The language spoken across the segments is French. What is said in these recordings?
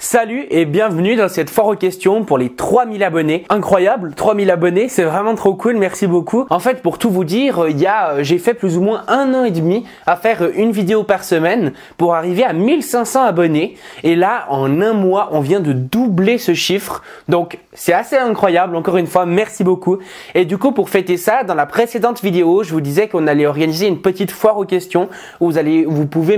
Salut et bienvenue dans cette foire aux questions pour les 3000 abonnés. Incroyable, 3000 abonnés, c'est vraiment trop cool, merci beaucoup. En fait, pour tout vous dire, j'ai fait plus ou moins 1 an et demi à faire une vidéo par semaine pour arriver à 1500 abonnés. Et là, en 1 mois, on vient de doubler ce chiffre. Donc, c'est assez incroyable. Encore une fois, merci beaucoup. Et du coup, pour fêter ça, dans la précédente vidéo, je vous disais qu'on allait organiser une petite foire aux questions où vous pouviez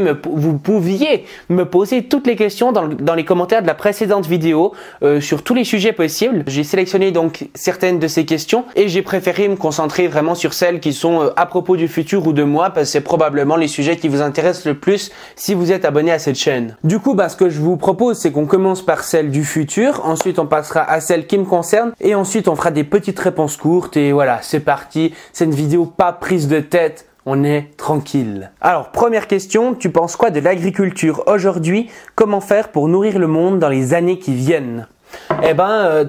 me poser toutes les questions dans les commentaires de la précédente vidéo sur tous les sujets possibles. J'ai sélectionné donc certaines de ces questions et j'ai préféré me concentrer vraiment sur celles qui sont à propos du futur ou de moi parce que c'est probablement les sujets qui vous intéressent le plus si vous êtes abonné à cette chaîne. Du coup, ce que je vous propose, c'est qu'on commence par celle du futur, ensuite on passera à celle qui me concerne et ensuite on fera des petites réponses courtes et voilà, c'est parti. C'est une vidéo pas prise de tête. On est tranquille. Alors, première question, tu penses quoi de l'agriculture aujourd'hui? Comment faire pour nourrir le monde dans les années qui viennent?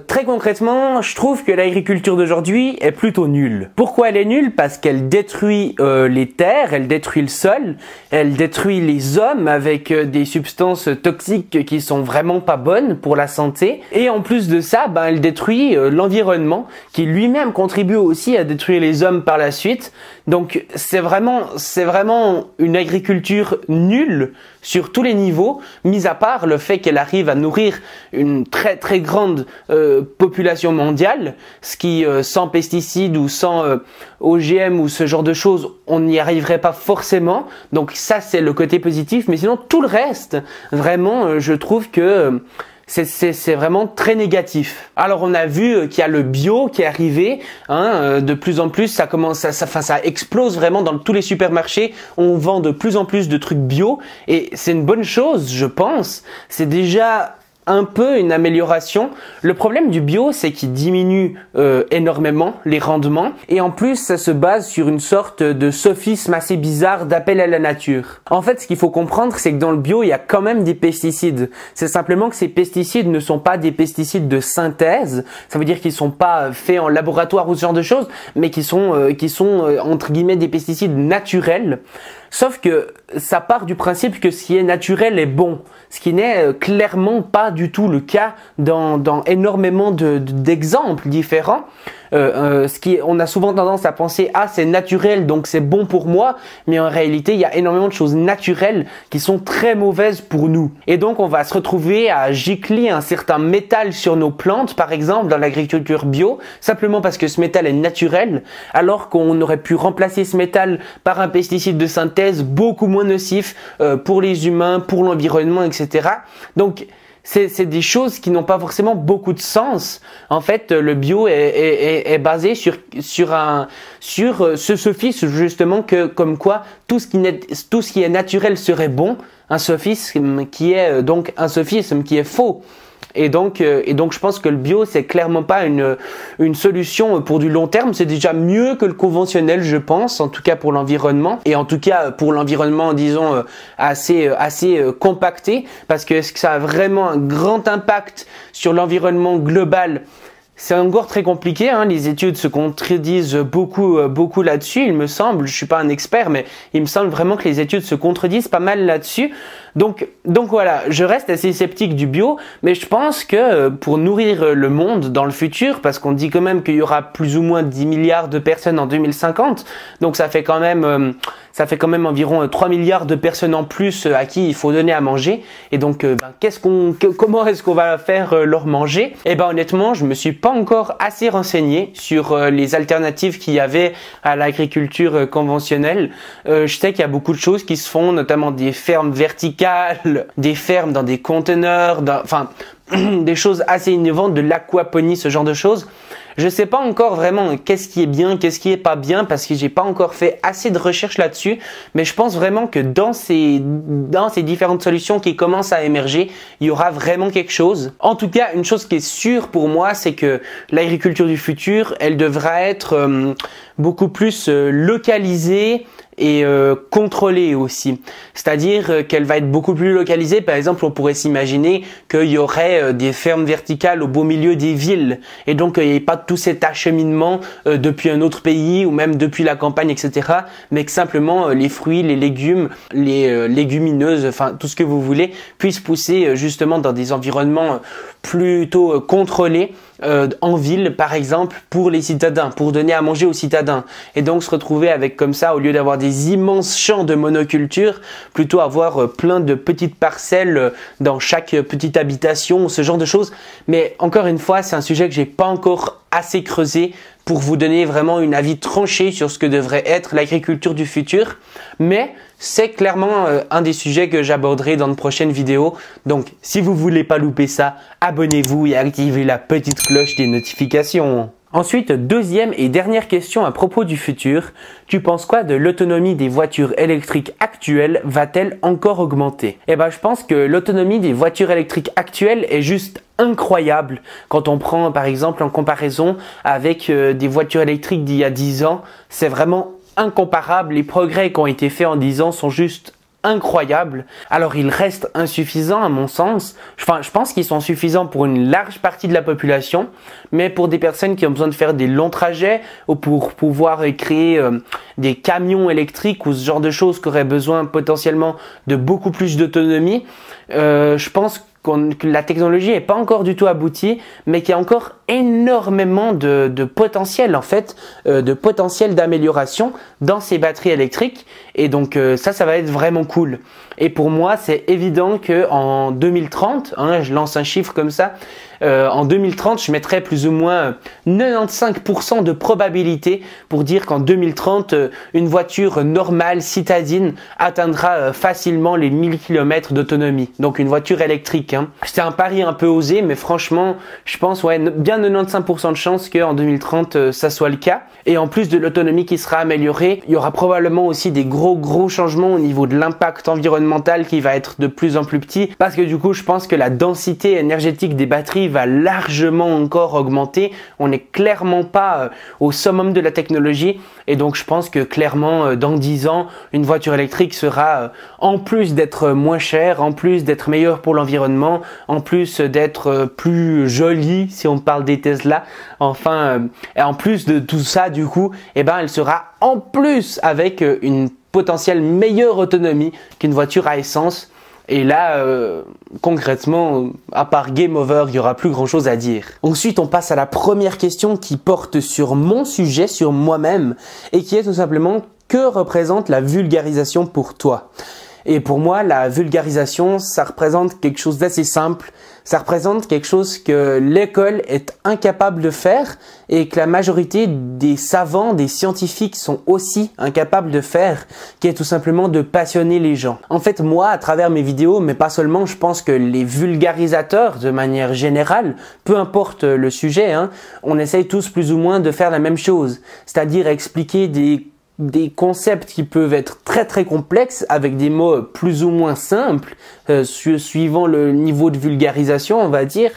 Très concrètement, je trouve que l'agriculture d'aujourd'hui est plutôt nulle. Pourquoi elle est nulle? Parce qu'elle détruit les terres, elle détruit le sol, elle détruit les hommes avec des substances toxiques qui sont vraiment pas bonnes pour la santé. Et en plus de ça, elle détruit l'environnement qui lui-même contribue aussi à détruire les hommes par la suite. Donc c'est vraiment une agriculture nulle sur tous les niveaux, mis à part le fait qu'elle arrive à nourrir une très très grande population mondiale, ce qui sans pesticides ou sans OGM ou ce genre de choses, on n'y arriverait pas forcément. Donc ça c'est le côté positif, mais sinon tout le reste, vraiment je trouve que c'est vraiment très négatif. Alors on a vu qu'il y a le bio qui est arrivé, de plus en plus ça explose vraiment dans tous les supermarchés. On vend de plus en plus de trucs bio et c'est une bonne chose, je pense. C'est déjà un peu une amélioration. Le problème du bio, c'est qu'il diminue énormément les rendements et en plus, ça se base sur une sorte de sophisme assez bizarre d'appel à la nature. En fait, ce qu'il faut comprendre, c'est que dans le bio, il y a quand même des pesticides. C'est simplement que ces pesticides ne sont pas des pesticides de synthèse. Ça veut dire qu'ils sont pas faits en laboratoire ou ce genre de choses, mais qui sont entre guillemets des pesticides naturels. Sauf que ça part du principe que ce qui est naturel est bon, ce qui n'est clairement pas du tout le cas dans énormément d'exemples différents. On a souvent tendance à penser c'est naturel donc c'est bon pour moi, mais en réalité il y a énormément de choses naturelles qui sont très mauvaises pour nous. Et donc on va se retrouver à gicler un certain métal sur nos plantes, par exemple dans l'agriculture bio, simplement parce que ce métal est naturel, alors qu'on aurait pu remplacer ce métal par un pesticide de synthèse beaucoup moins nocif pour les humains, pour l'environnement, etc. Donc c'est des choses qui n'ont pas forcément beaucoup de sens. En fait, le bio est basé sur ce sophisme justement que comme quoi tout ce qui est naturel serait bon, un sophisme qui est donc un sophisme qui est faux. Et donc je pense que le bio c'est clairement pas une solution pour du long terme. C'est déjà mieux que le conventionnel, je pense, en tout cas pour l'environnement et en tout cas pour l'environnement disons assez compacté, parce que est-ce que ça a vraiment un grand impact sur l'environnement global? C'est encore très compliqué, les études se contredisent beaucoup là-dessus, il me semble. Je suis pas un expert, mais il me semble vraiment que les études se contredisent pas mal là-dessus. Donc voilà, je reste assez sceptique du bio, mais je pense que pour nourrir le monde dans le futur, parce qu'on dit quand même qu'il y aura plus ou moins 10 milliards de personnes en 2050, donc ça fait quand même environ 3 milliards de personnes en plus à qui il faut donner à manger. Et donc comment est-ce qu'on va faire leur manger? Honnêtement, je me suis pas encore assez renseigné sur les alternatives qu'il y avait à l'agriculture conventionnelle. Je sais qu'il y a beaucoup de choses qui se font, notamment des fermes verticales, des fermes dans des conteneurs, des choses assez innovantes, de l'aquaponie, ce genre de choses. Je sais pas encore vraiment qu'est-ce qui est bien, qu'est-ce qui est pas bien, parce que j'ai pas encore fait assez de recherches là-dessus, mais je pense vraiment que dans ces différentes solutions qui commencent à émerger, il y aura vraiment quelque chose. En tout cas, une chose qui est sûre pour moi, c'est que l'agriculture du futur, elle devra être beaucoup plus localisée et contrôlée aussi. C'est-à-dire qu'elle va être beaucoup plus localisée. Par exemple, on pourrait s'imaginer qu'il y aurait des fermes verticales au beau milieu des villes et donc il n'y ait pas tout cet acheminement depuis un autre pays ou même depuis la campagne, etc. Mais que simplement les fruits, les légumes, les légumineuses, enfin tout ce que vous voulez, puissent pousser justement dans des environnements plutôt contrôlés en ville par exemple pour les citadins, pour donner à manger aux citadins et donc se retrouver avec comme ça, au lieu d'avoir des immenses champs de monoculture, plutôt avoir plein de petites parcelles dans chaque petite habitation, ce genre de choses. Mais encore une fois, c'est un sujet que j'ai pas encore assez creusé pour vous donner vraiment une avis tranché sur ce que devrait être l'agriculture du futur, mais c'est clairement un des sujets que j'aborderai dans de prochaines vidéos. Donc, si vous voulez pas louper ça, abonnez-vous et activez la petite cloche des notifications. Ensuite, deuxième et dernière question à propos du futur. Tu penses quoi de l'autonomie des voitures électriques actuelles? Va-t-elle encore augmenter? Eh ben, je pense que l'autonomie des voitures électriques actuelles est juste incroyable quand on prend par exemple en comparaison avec des voitures électriques d'il y a 10 ans. C'est vraiment incomparable. Les progrès qui ont été faits en 10 ans sont juste incroyables. Alors ils restent insuffisants à mon sens. Enfin, je pense qu'ils sont suffisants pour une large partie de la population, mais pour des personnes qui ont besoin de faire des longs trajets ou pour pouvoir créer des camions électriques ou ce genre de choses qui auraient besoin potentiellement de beaucoup plus d'autonomie, je pense que la technologie n'est pas encore du tout aboutie, mais qu'il y a encore énormément de potentiel en fait, de potentiel d'amélioration dans ces batteries électriques. Et donc ça va être vraiment cool. Et pour moi, c'est évident que en 2030, je lance un chiffre comme ça, en 2030, je mettrais plus ou moins 95% de probabilité pour dire qu'en 2030, une voiture normale, citadine, atteindra facilement les 1000 km d'autonomie. Donc une voiture électrique. C'est un pari un peu osé, mais franchement, je pense bien 95% de chances qu'en 2030, ça soit le cas. Et en plus de l'autonomie qui sera améliorée, il y aura probablement aussi des gros changements au niveau de l'impact environnemental qui va être de plus en plus petit. Parce que du coup, je pense que la densité énergétique des batteries va largement encore augmenter. On n'est clairement pas au summum de la technologie. Et donc, je pense que clairement, dans 10 ans, une voiture électrique sera, en plus d'être moins chère, en plus d'être meilleure pour l'environnement, en plus d'être plus jolie, si on parle des Tesla, enfin, et en plus de tout ça, du coup, elle sera en plus avec une potentielle meilleure autonomie qu'une voiture à essence. Et là, concrètement, à part game over, il n'y aura plus grand chose à dire. Ensuite, on passe à la première question qui porte sur mon sujet, sur moi-même, et qui est tout simplement: que représente la vulgarisation pour toi? Et pour moi, la vulgarisation, ça représente quelque chose d'assez simple. Ça représente quelque chose que l'école est incapable de faire et que la majorité des savants, des scientifiques sont aussi incapables de faire, qui est tout simplement de passionner les gens. En fait, moi, à travers mes vidéos, mais pas seulement, je pense que les vulgarisateurs, de manière générale, peu importe le sujet, on essaye tous plus ou moins de faire la même chose. C'est-à-dire expliquer des concepts qui peuvent être très complexes avec des mots plus ou moins simples, suivant le niveau de vulgarisation, on va dire.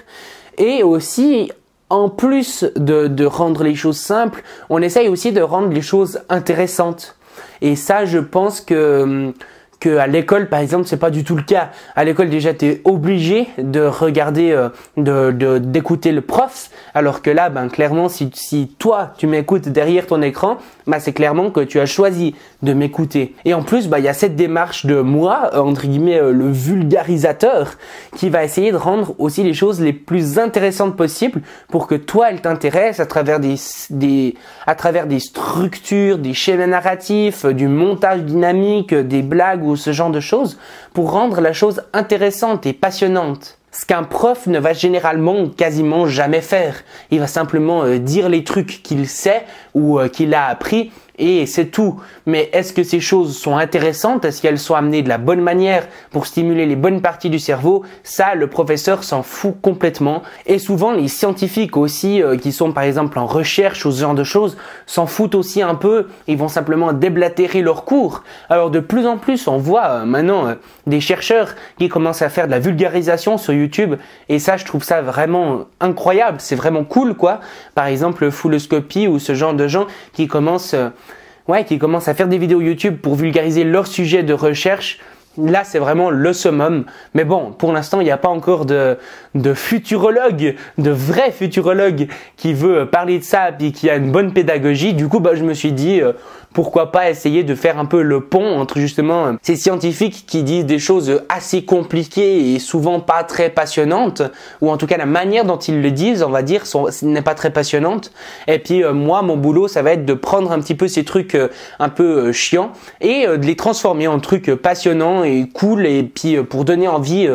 Et aussi, en plus de rendre les choses simples, on essaye aussi de rendre les choses intéressantes. Et ça, je pense que à l'école, par exemple, c'est pas du tout le cas. À l'école, déjà, tu es obligé de regarder, d'écouter le prof, alors que là, clairement, si toi, tu m'écoutes derrière ton écran, c'est clairement que tu as choisi de m'écouter. Et en plus, il y a cette démarche de moi, entre guillemets, le vulgarisateur, qui va essayer de rendre aussi les choses les plus intéressantes possibles pour que toi, elle t'intéresse à travers à travers des structures, des schémas narratifs, du montage dynamique, des blagues ou ce genre de choses, pour rendre la chose intéressante et passionnante. Ce qu'un prof ne va généralement quasiment jamais faire. Il va simplement dire les trucs qu'il sait ou qu'il a appris et c'est tout. Mais est-ce que ces choses sont intéressantes? Est-ce qu'elles sont amenées de la bonne manière pour stimuler les bonnes parties du cerveau? Ça, le professeur s'en fout complètement. Et souvent, les scientifiques aussi, qui sont par exemple en recherche ou ce genre de choses, s'en foutent aussi un peu. Ils vont simplement déblatérer leurs cours. Alors de plus en plus, on voit maintenant des chercheurs qui commencent à faire de la vulgarisation sur YouTube. Et ça, je trouve ça vraiment incroyable. C'est vraiment cool, quoi. Par exemple, Fulloscopy ou ce genre de gens qui commencent qui commencent à faire des vidéos YouTube pour vulgariser leur sujet de recherche, là, c'est vraiment le summum. Mais bon, pour l'instant, il n'y a pas encore de futurologue, de vrai futurologue qui veut parler de ça et qui a une bonne pédagogie. Du coup, je me suis dit, pourquoi pas essayer de faire un peu le pont entre justement ces scientifiques qui disent des choses assez compliquées et souvent pas très passionnantes, ou en tout cas la manière dont ils le disent, on va dire, n'est pas très passionnante. Et puis moi, mon boulot, ça va être de prendre un petit peu ces trucs un peu chiants et de les transformer en trucs passionnants et cool, et puis pour donner envie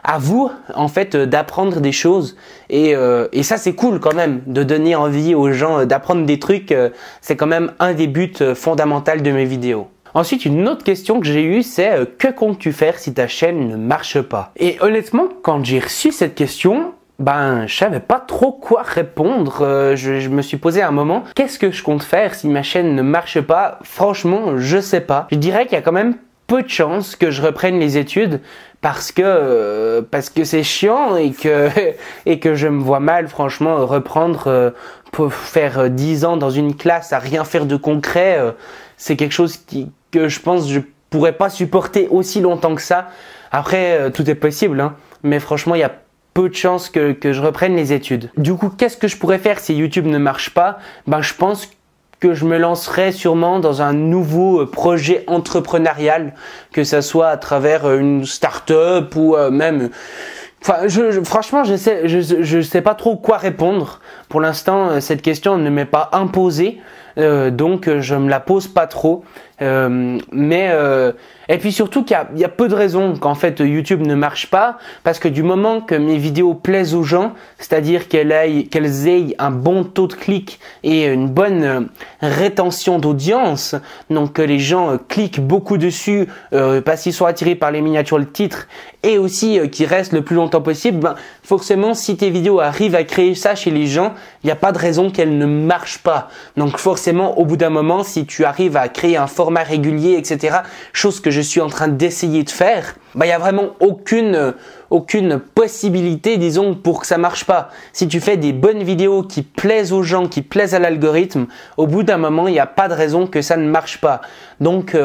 à vous en fait d'apprendre des choses, et ça c'est cool quand même de donner envie aux gens d'apprendre des trucs. C'est quand même un des buts fondamentaux de mes vidéos. Ensuite, une autre question que j'ai eue, c'est que comptes-tu faire si ta chaîne ne marche pas? Et honnêtement, quand j'ai reçu cette question, je savais pas trop quoi répondre. Je me suis posé un moment, qu'est-ce que je compte faire si ma chaîne ne marche pas? Franchement, je sais pas. Je dirais qu'il y a quand même peu de chances que je reprenne les études parce que c'est chiant et que je me vois mal franchement reprendre pour faire 10 ans dans une classe à rien faire de concret. C'est quelque chose que je pense je pourrais pas supporter aussi longtemps que ça. Après, tout est possible, hein, mais franchement, il y a peu de chances que je reprenne les études. Du coup, qu'est-ce que je pourrais faire si YouTube ne marche pas? Je pense que je me lancerai sûrement dans un nouveau projet entrepreneurial, que ça soit à travers une start-up ou même... franchement, je sais pas trop quoi répondre. Pour l'instant, cette question ne m'est pas imposée, donc je me la pose pas trop. Et puis surtout qu'il y a peu de raisons qu'en fait YouTube ne marche pas, parce que du moment que mes vidéos plaisent aux gens, c'est-à-dire qu'elles aient un bon taux de clic et une bonne rétention d'audience, donc que les gens cliquent beaucoup dessus parce qu'ils sont attirés par les miniatures, le titre, et aussi qu'ils restent le plus longtemps possible, forcément si tes vidéos arrivent à créer ça chez les gens, il n'y a pas de raison qu'elles ne marchent pas. Donc forcément au bout d'un moment, si tu arrives à créer un format régulier, etc., chose que je suis en train d'essayer de faire, il y a vraiment aucune possibilité, disons, pour que ça marche pas. Si tu fais des bonnes vidéos qui plaisent aux gens, qui plaisent à l'algorithme, au bout d'un moment, il n'y a pas de raison que ça ne marche pas. Donc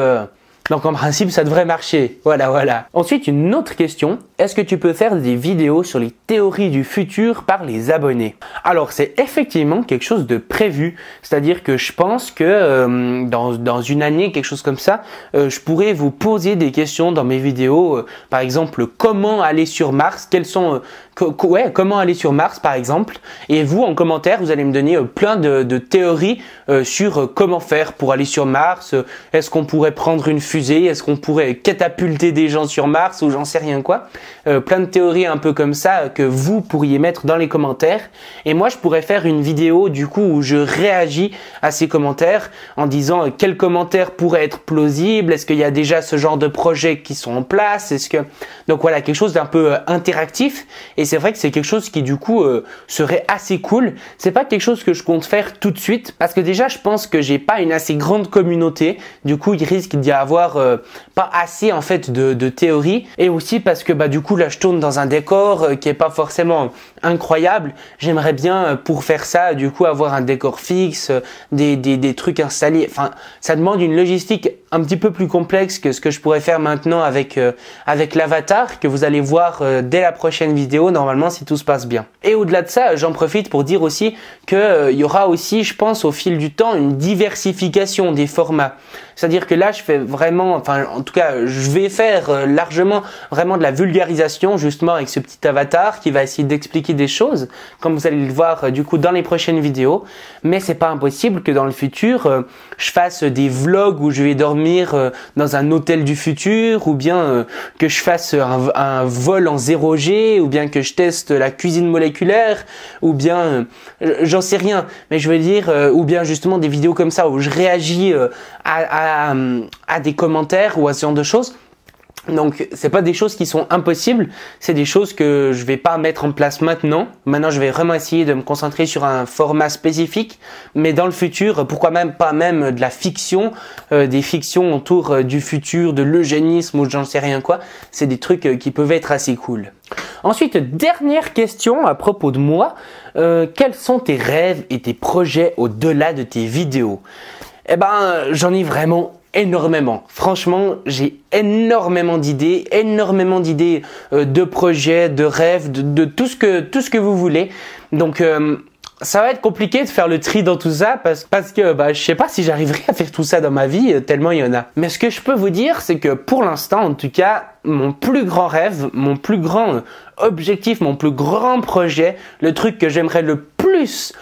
en principe, ça devrait marcher. Voilà. Ensuite, une autre question. Est-ce que tu peux faire des vidéos sur les théories du futur par les abonnés? Alors, c'est effectivement quelque chose de prévu. C'est-à-dire que je pense que dans une année, quelque chose comme ça, je pourrais vous poser des questions dans mes vidéos. Par exemple, comment aller sur Mars? Comment aller sur Mars, par exemple. Et vous, en commentaire, vous allez me donner plein de théories sur comment faire pour aller sur Mars. Est-ce qu'on pourrait prendre une fusée? Est-ce qu'on pourrait catapulter des gens sur Mars, ou j'en sais rien quoi? Plein de théories un peu comme ça que vous pourriez mettre dans les commentaires. Et moi, je pourrais faire une vidéo du coup où je réagis à ces commentaires en disant quels commentaires pourraient être plausibles. Est-ce qu'il y a déjà ce genre de projets qui sont en place? Donc voilà, quelque chose d'un peu interactif. Et c'est vrai que c'est quelque chose qui du coup serait assez cool. C'est pas quelque chose que je compte faire tout de suite parce que déjà je pense que j'ai pas une assez grande communauté. Du coup il risque d'y avoir pas assez en fait de théories, et aussi parce que du coup là je tourne dans un décor qui est pas forcément incroyable. J'aimerais bien pour faire ça du coup avoir un décor fixe, des trucs installés. Enfin, ça demande une logistique un petit peu plus complexe que ce que je pourrais faire maintenant avec l'avatar que vous allez voir dès la prochaine vidéo normalement si tout se passe bien. Et au-delà de ça, j'en profite pour dire aussi que il y aura aussi, je pense, au fil du temps une diversification des formats. C'est-à-dire que là je fais vraiment, enfin en tout cas je vais faire largement vraiment de la vulgarisation justement avec ce petit avatar qui va essayer d'expliquer des choses comme vous allez le voir du coup dans les prochaines vidéos. Mais c'est pas impossible que dans le futur je fasse des vlogs où je vais dormir dans un hôtel du futur, ou bien que je fasse un vol en 0G, ou bien que je teste la cuisine moléculaire, ou bien j'en sais rien, mais je veux dire ou bien justement des vidéos comme ça où je réagis à des commentaires ou à ce genre de choses. Donc c'est pas des choses qui sont impossibles, c'est des choses que je vais pas mettre en place maintenant. Maintenant je vais vraiment essayer de me concentrer sur un format spécifique, mais dans le futur, pourquoi même pas même de la fiction, des fictions autour du futur, de l'eugénisme ou j'en sais rien quoi. C'est des trucs qui peuvent être assez cool. Ensuite, dernière question à propos de moi, quels sont tes rêves et tes projets au-delà de tes vidéos? Eh ben, j'en ai vraiment énormément. Franchement, j'ai énormément d'idées de projets, de rêves, de tout ce que vous voulez. Donc ça va être compliqué de faire le tri dans tout ça parce que je sais pas si j'arriverai à faire tout ça dans ma vie tellement il y en a. Mais ce que je peux vous dire, c'est que pour l'instant, en tout cas, mon plus grand rêve, mon plus grand objectif, mon plus grand projet, le truc que j'aimerais le plus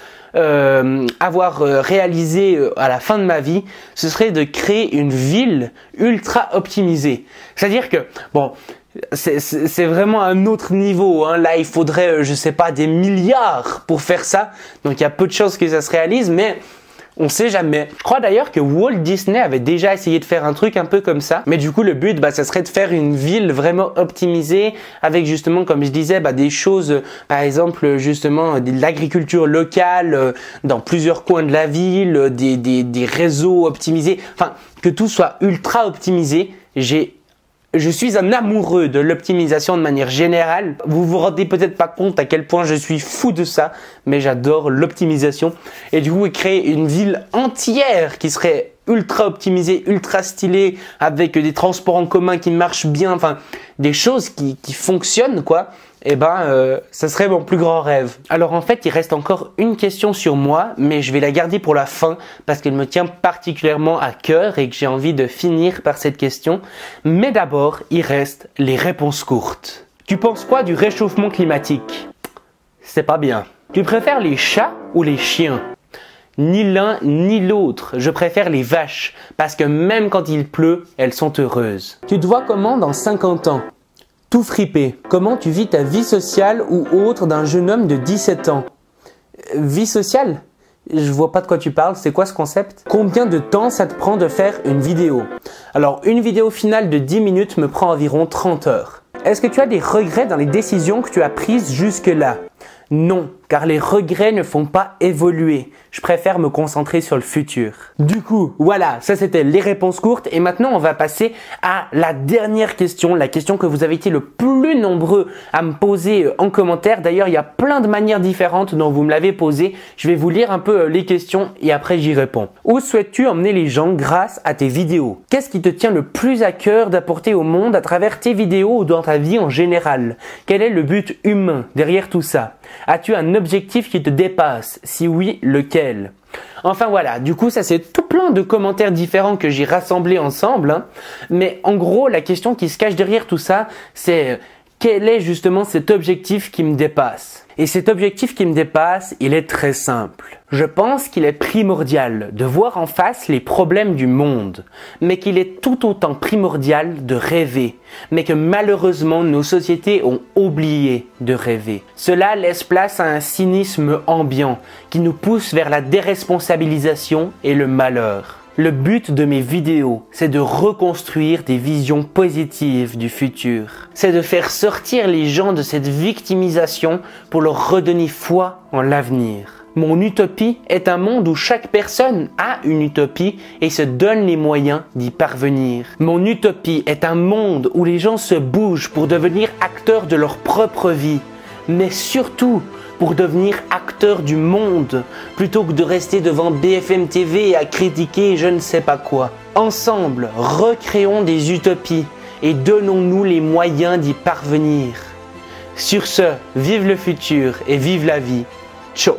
avoir réalisé à la fin de ma vie, ce serait de créer une ville ultra optimisée. C'est-à-dire que, bon, c'est vraiment un autre niveau, hein. Là, il faudrait, je sais pas, des milliards pour faire ça. Donc, il y a peu de chances que ça se réalise, mais on sait jamais. Je crois d'ailleurs que Walt Disney avait déjà essayé de faire un truc un peu comme ça. Mais du coup, le but, ça serait de faire une ville vraiment optimisée avec justement, comme je disais, des choses, par exemple, justement, de l'agriculture locale dans plusieurs coins de la ville, des réseaux optimisés. Enfin, que tout soit ultra optimisé. Je suis un amoureux de l'optimisation de manière générale. Vous vous rendez peut-être pas compte à quel point je suis fou de ça, mais j'adore l'optimisation. Et du coup, créer une ville entière qui serait ultra optimisée, ultra stylée, avec des transports en commun qui marchent bien, enfin, des choses qui fonctionnent, quoi. Ça serait mon plus grand rêve. Alors en fait, il reste encore une question sur moi, mais je vais la garder pour la fin parce qu'elle me tient particulièrement à cœur et que j'ai envie de finir par cette question. Mais d'abord, il reste les réponses courtes. Tu penses quoi du réchauffement climatique? C'est pas bien. Tu préfères les chats ou les chiens? Ni l'un ni l'autre. Je préfère les vaches parce que même quand il pleut, elles sont heureuses. Tu te vois comment dans 50 ans? Tout fripé. Comment tu vis ta vie sociale ou autre d'un jeune homme de 17 ans? Vie sociale? Je vois pas de quoi tu parles, c'est quoi ce concept? Combien de temps ça te prend de faire une vidéo? Alors, une vidéo finale de 10 minutes me prend environ 30 heures. Est-ce que tu as des regrets dans les décisions que tu as prises jusque-là? Non, car les regrets ne font pas évoluer. Je préfère me concentrer sur le futur. Du coup, voilà, ça c'était les réponses courtes. Et maintenant, on va passer à la dernière question, la question que vous avez été le plus nombreux à me poser en commentaire. D'ailleurs, il y a plein de manières différentes dont vous me l'avez posé. Je vais vous lire un peu les questions et après j'y réponds. Où souhaites-tu emmener les gens grâce à tes vidéos? Qu'est-ce qui te tient le plus à cœur d'apporter au monde à travers tes vidéos ou dans ta vie en général? Quel est le but humain derrière tout ça? As-tu un objectif qui te dépasse? Si oui, lequel? Enfin voilà, du coup ça c'est tout plein de commentaires différents que j'ai rassemblés ensemble, hein. Mais en gros la question qui se cache derrière tout ça, c'est quel est justement cet objectif qui me dépasse? Et cet objectif qui me dépasse, il est très simple. Je pense qu'il est primordial de voir en face les problèmes du monde, mais qu'il est tout autant primordial de rêver, mais que malheureusement nos sociétés ont oublié de rêver. Cela laisse place à un cynisme ambiant qui nous pousse vers la déresponsabilisation et le malheur. Le but de mes vidéos, c'est de reconstruire des visions positives du futur. C'est de faire sortir les gens de cette victimisation pour leur redonner foi en l'avenir. Mon utopie est un monde où chaque personne a une utopie et se donne les moyens d'y parvenir. Mon utopie est un monde où les gens se bougent pour devenir acteurs de leur propre vie, mais surtout pour devenir acteurs du monde, plutôt que de rester devant BFM TV à critiquer je ne sais pas quoi. Ensemble, recréons des utopies et donnons-nous les moyens d'y parvenir. Sur ce, vive le futur et vive la vie. Ciao.